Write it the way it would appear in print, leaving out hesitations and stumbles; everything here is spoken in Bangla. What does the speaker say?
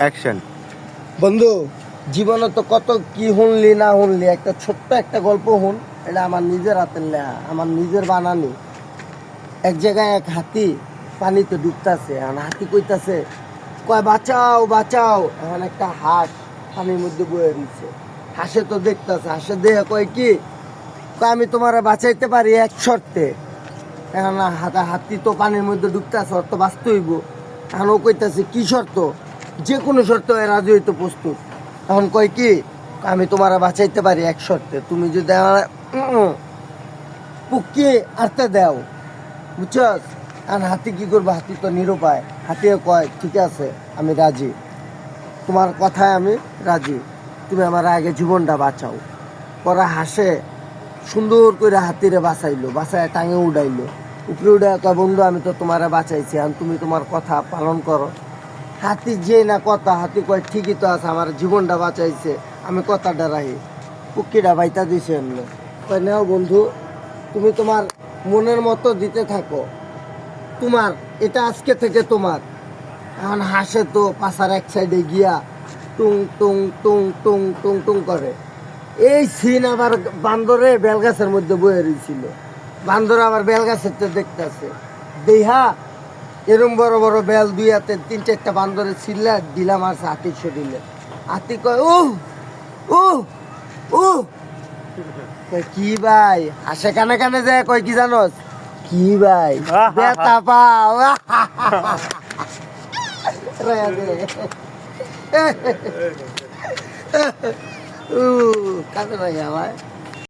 অ্যাকশন। বন্ধু, জীবনে তো কত কি শুনলি না শুনলি, একটা ছোট্ট একটা গল্প শুন। এটা আমার নিজের হাতের লেখা, আমার নিজের বানানি। এক জায়গায় এক হাতি পানিতে ডুবতাছে, এখন হাতি কইতাছে, কয় বাঁচাও বাঁচাও। এখন একটা হাঁস পানির মধ্যে বয়ে দিচ্ছে। হাঁসে তো দেখতাছে, হাঁসে দেহে কয় কি, কয় আমি তোমার বাঁচাইতে পারি এক শর্তে। এখন হাতি তো পানির মধ্যে ডুবতেছে, ওর তো বাঁচতে হইব। এখন ও কইতাছে কি শর্ত? যে কোনো শর্ত রাজি হইতে প্রস্তুত। এখন কয় কি, আমি তোমার বাঁচাইতে পারি এক শর্তে, তুমি যদি আমার পুকি আরতে দাও, বুঝছস? এখন হাতি কি করবো? হাতি তো নিরুপায়। হাতিও কয় ঠিক আছে, আমি রাজি, তোমার কথায় আমি রাজি, তুমি আমার আগে জীবনটা বাঁচাও। পরে হাসে সুন্দর করে হাতিরে বাঁচাইলো, বাঁচায় টাঙে উড়াইলো। উপরে উঠে কয় বন্ধু, আমি তো তোমারে বাঁচাইছি, আর তুমি তোমার কথা পালন করো। হাতি যে না কথা, হাতি কয় ঠিকই তো আছে, আমার জীবনটা বাঁচাইছে, আমি কথাটা রাহি। পুকিটা বাইতা দিছে এমনি। কয় নাও বন্ধু, তুমি তোমার মনের মতো দিতে থাকো, তোমার এটা আজকে থেকে তোমার। এখন হাসে তো পাশার এক সাইডে গিয়া টুং টুং টুং টুং টুং টুং করে। এই সিন আবার বান্দরে বেলগাছের মধ্যে বয়ে রয়েছিল। বান্দর আবার বেলগাছের তো দেখতেছে, দেহা এরম বড় বড় বেল দুই হাতে তিন চারটা বান্দরে ছিললে দিলাম, আর হাতির শরীরে। হাতি কয় ও ও ও, কি ভাই? হাসে কানে কানে যায়, কয় কি জানোস? কি ভাই বেতা পাও? কাজে লাগে আমার।